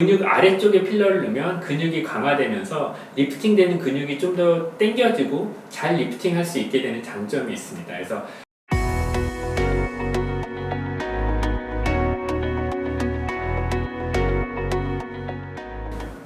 근육 아래쪽에 필러를 넣으면 근육이 강화되면서 리프팅되는 근육이 좀 더 당겨지고 잘 리프팅할 수 있게 되는 장점이 있습니다. 그래서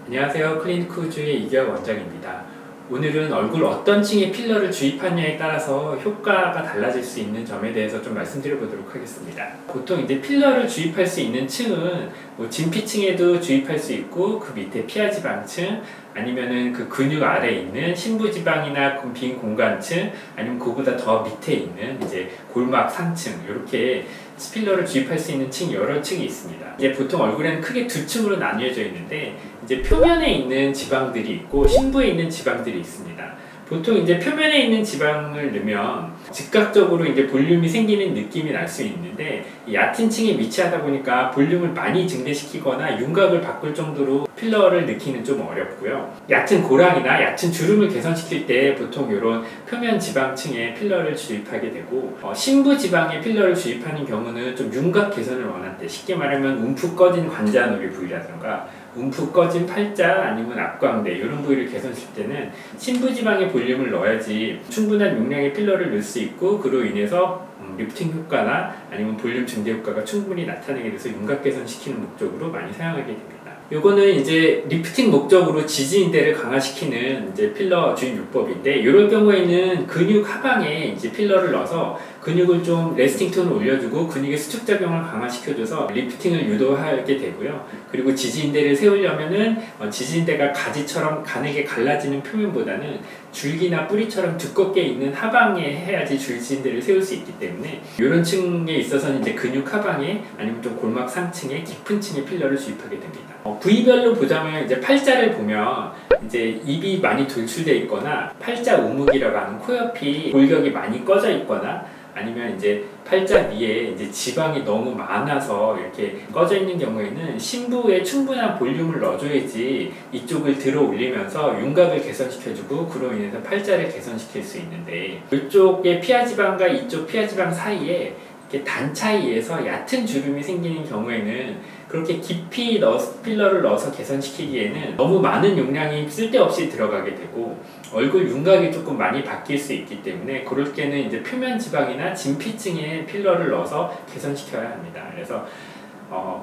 안녕하세요. 클리니크우주의 이기혁 원장입니다. 오늘은 얼굴 어떤 층에 필러를 주입하냐에 따라서 효과가 달라질 수 있는 점에 대해서 좀 말씀드려 보도록 하겠습니다. 보통 이제 필러를 주입할 수 있는 층은 진피층에도 주입할 수 있고 그 밑에 피하지방층 아니면은 그 근육 아래에 있는 심부지방이나 빈 공간층 아니면 그보다 더 밑에 있는 이제 골막 상층 이렇게 필러를 주입할 수 있는 층 여러 층이 있습니다. 이제 보통 얼굴에는 크게 두 층으로 나뉘어져 있는데 이제 표면에 있는 지방들이 있고 심부에 있는 지방들이 있습니다. 보통 이제 표면에 있는 지방을 넣으면 즉각적으로 이제 볼륨이 생기는 느낌이 날 수 있는데 얕은 층에 위치하다 보니까 볼륨을 많이 증대시키거나 윤곽을 바꿀 정도로 필러를 넣기는 좀 어렵고요. 얕은 고랑이나 얕은 주름을 개선시킬 때 보통 이런 표면 지방층에 필러를 주입하게 되고 심부 지방에 필러를 주입하는 경우는 좀 윤곽 개선을 원할 때 쉽게 말하면 움푹 꺼진 관자놀이 부위라든가 움푹 꺼진 팔자 아니면 앞광대 이런 부위를 개선시킬 때는 심부지방에 볼륨을 넣어야지 충분한 용량의 필러를 넣을 수 있고 그로 인해서 리프팅 효과나 아니면 볼륨 증대 효과가 충분히 나타나게 돼서 윤곽 개선시키는 목적으로 많이 사용하게 됩니다. 요거는 이제 리프팅 목적으로 지지인대를 강화시키는 이제 필러 주입 요법인데 이럴 경우에는 근육 하방에 이제 필러를 넣어서 근육을 좀 레스팅 톤을 올려주고 근육의 수축 작용을 강화시켜줘서 리프팅을 유도하게 되고요. 그리고 지지인대를 세우려면은 지지인대가 가지처럼 가늘게 갈라지는 표면보다는 줄기나 뿌리처럼 두껍게 있는 하방에 해야지 지지인대를 세울 수 있기 때문에 이런 층에 있어서는 이제 근육 하방에 아니면 좀 골막 상층에 깊은 층에 필러를 주입하게 됩니다. 부위별로 보자면 이제 팔자를 보면 이제 입이 많이 돌출되어 있거나 팔자 우묵이라고 하는 코옆이 골격이 많이 꺼져 있거나 아니면 이제 팔자 위에 이제 지방이 너무 많아서 이렇게 꺼져 있는 경우에는 심부에 충분한 볼륨을 넣어줘야지 이쪽을 들어 올리면서 윤곽을 개선시켜주고 그로 인해서 팔자를 개선시킬 수 있는데 이쪽의 피하지방과 이쪽 피하지방 사이에 이렇게 단 차이에서 얕은 주름이 생기는 경우에는 그렇게 깊이 필러를 넣어서 개선시키기에는 너무 많은 용량이 쓸데없이 들어가게 되고 얼굴 윤곽이 조금 많이 바뀔 수 있기 때문에 그럴 때는 이제 표면 지방이나 진피층에 필러를 넣어서 개선시켜야 합니다. 그래서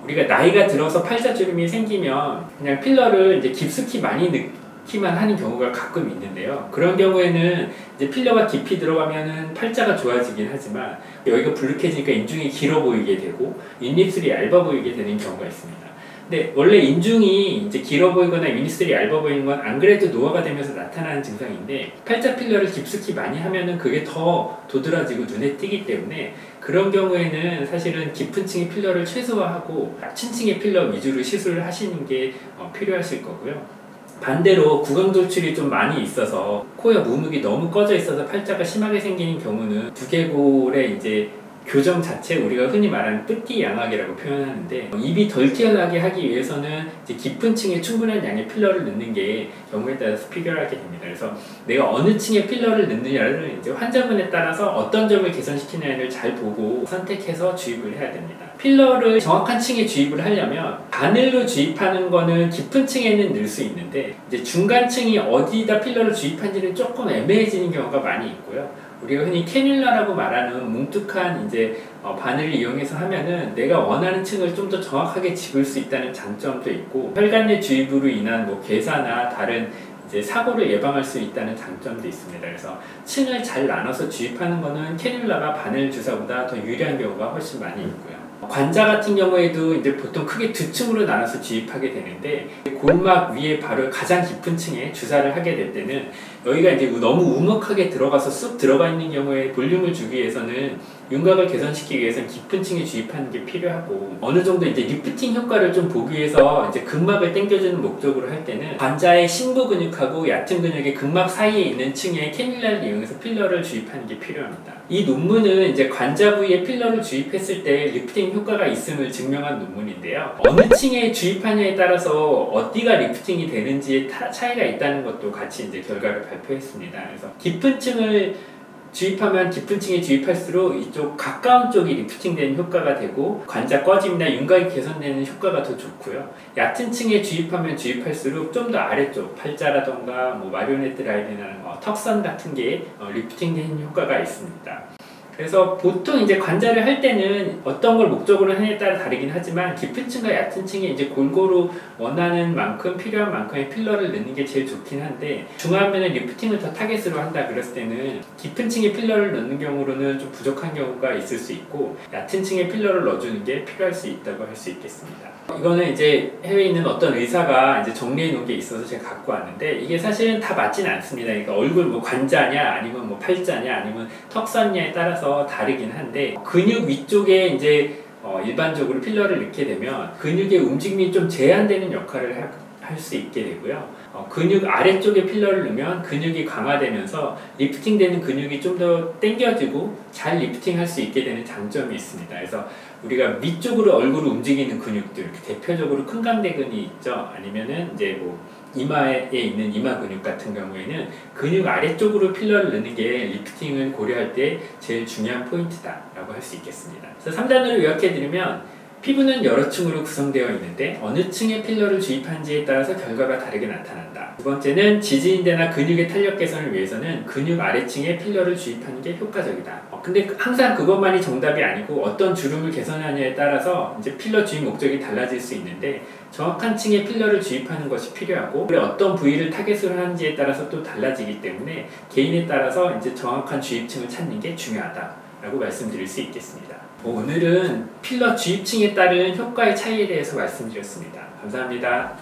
우리가 나이가 들어서 팔자주름이 생기면 그냥 필러를 이제 깊숙이 많이 넣기만 하는 경우가 가끔 있는데요. 그런 경우에는 이제 필러가 깊이 들어가면은 팔자가 좋아지긴 하지만 여기가 불룩해지니까 인중이 길어 보이게 되고 윗입술이 얇아 보이게 되는 경우가 있습니다. 근데 원래 인중이 이제 길어 보이거나 윗입술이 얇아 보이는 건 안 그래도 노화가 되면서 나타나는 증상인데 팔자 필러를 깊숙이 많이 하면은 그게 더 도드라지고 눈에 띄기 때문에 그런 경우에는 사실은 깊은 층의 필러를 최소화하고 낮은 층의 필러 위주로 시술을 하시는 게 필요하실 거고요. 반대로 구강 돌출이 좀 많이 있어서 코옆 우묵이 너무 꺼져 있어서 팔자가 심하게 생기는 경우는 두개골의 이제 교정 자체 우리가 흔히 말하는 뿌띠 양악이라고 표현하는데 입이 덜 튀어나오게 하기 위해서는 이제 깊은 층에 충분한 양의 필러를 넣는 게 경우에 따라서 필요하게 됩니다. 그래서 내가 어느 층에 필러를 넣느냐를 이제 환자분에 따라서 어떤 점을 개선시키느냐를 잘 보고 선택해서 주입을 해야 됩니다. 필러를 정확한 층에 주입을 하려면 바늘로 주입하는 거는 깊은 층에는 넣을 수 있는데 이제 중간층이 어디다 필러를 주입한지는 조금 애매해지는 경우가 많이 있고요. 우리가 흔히 캐뉼라라고 말하는 뭉툭한 이제 바늘을 이용해서 하면은 내가 원하는 층을 좀 더 정확하게 집을 수 있다는 장점도 있고 혈관 내 주입으로 인한 괴사나 다른 이제 사고를 예방할 수 있다는 장점도 있습니다. 그래서 층을 잘 나눠서 주입하는 거는 캐뉼라가 바늘 주사보다 더 유리한 경우가 훨씬 많이 있고요. 관자 같은 경우에도 이제 보통 크게 두 층으로 나눠서 주입하게 되는데 골막 위에 바로 가장 깊은 층에 주사를 하게 될 때는 여기가 이제 너무 우묵하게 들어가서 쑥 들어가 있는 경우에 볼륨을 주기 위해서는 윤곽을 개선시키기 위해서는 깊은 층에 주입하는 게 필요하고 어느 정도 이제 리프팅 효과를 좀 보기 위해서 이제 근막을 당겨주는 목적으로 할 때는 관자의 심부 근육하고 얕은 근육의 근막 사이에 있는 층에 캐뉼라를 이용해서 필러를 주입하는 게 필요합니다. 이 논문은 이제 관자 부위에 필러를 주입했을 때 리프팅 효과가 있음을 증명한 논문인데요. 어느 층에 주입하냐에 따라서 어디가 리프팅이 되는지에 차이가 있다는 것도 같이 이제 결과를 발표했습니다. 그래서 깊은 층을 주입하면 깊은 층에 주입할수록 이쪽 가까운 쪽이 리프팅되는 효과가 되고 관자 꺼짐이나 윤곽이 개선되는 효과가 더 좋고요. 얕은 층에 주입하면 주입할수록 좀 더 아래쪽 팔자라던가 뭐 마리오네트 라인이나 턱선 같은 게 리프팅되는 효과가 있습니다. 그래서 보통 이제 관자를 할 때는 어떤 걸 목적으로 하느냐에 따라 다르긴 하지만 깊은 층과 얕은 층에 이제 골고루 원하는 만큼 필요한 만큼의 필러를 넣는 게 제일 좋긴 한데 중화하면 리프팅을 더 타겟으로 한다 그랬을 때는 깊은 층에 필러를 넣는 경우로는 좀 부족한 경우가 있을 수 있고 얕은 층에 필러를 넣어주는 게 필요할 수 있다고 할 수 있겠습니다. 이거는 이제 해외에 있는 어떤 의사가 이제 정리해 놓은 게 있어서 제가 갖고 왔는데 이게 사실은 다 맞지는 않습니다. 그러니까 얼굴 뭐 관자냐 아니면 뭐 팔자냐 아니면 턱선냐에 따라서 다르긴 한데 근육 위쪽에 이제 일반적으로 필러를 넣게 되면 근육의 움직임이 좀 제한되는 역할을 할 수 있게 되고요. 근육 아래쪽에 필러를 넣으면 근육이 강화되면서 리프팅되는 근육이 좀 더 당겨지고 잘 리프팅할 수 있게 되는 장점이 있습니다. 그래서 우리가 위쪽으로 얼굴을 움직이는 근육들, 대표적으로 큰강대근이 있죠. 아니면은 이제 뭐 이마에 있는 이마 근육 같은 경우에는 근육 아래쪽으로 필러를 넣는 게 리프팅을 고려할 때 제일 중요한 포인트다라고 할 수 있겠습니다. 그래서 3단으로 요약해드리면 피부는 여러 층으로 구성되어 있는데 어느 층에 필러를 주입한지에 따라서 결과가 다르게 나타난다. 두 번째는 지지인대나 근육의 탄력 개선을 위해서는 근육 아래층에 필러를 주입하는 게 효과적이다. 근데 항상 그것만이 정답이 아니고 어떤 주름을 개선하느냐에 따라서 이제 필러 주입 목적이 달라질 수 있는데 정확한 층에 필러를 주입하는 것이 필요하고 어떤 부위를 타겟으로 하는지에 따라서 또 달라지기 때문에 개인에 따라서 이제 정확한 주입층을 찾는 게 중요하다라고 말씀드릴 수 있겠습니다. 오늘은 필러 주입층에 따른 효과의 차이에 대해서 말씀드렸습니다. 감사합니다.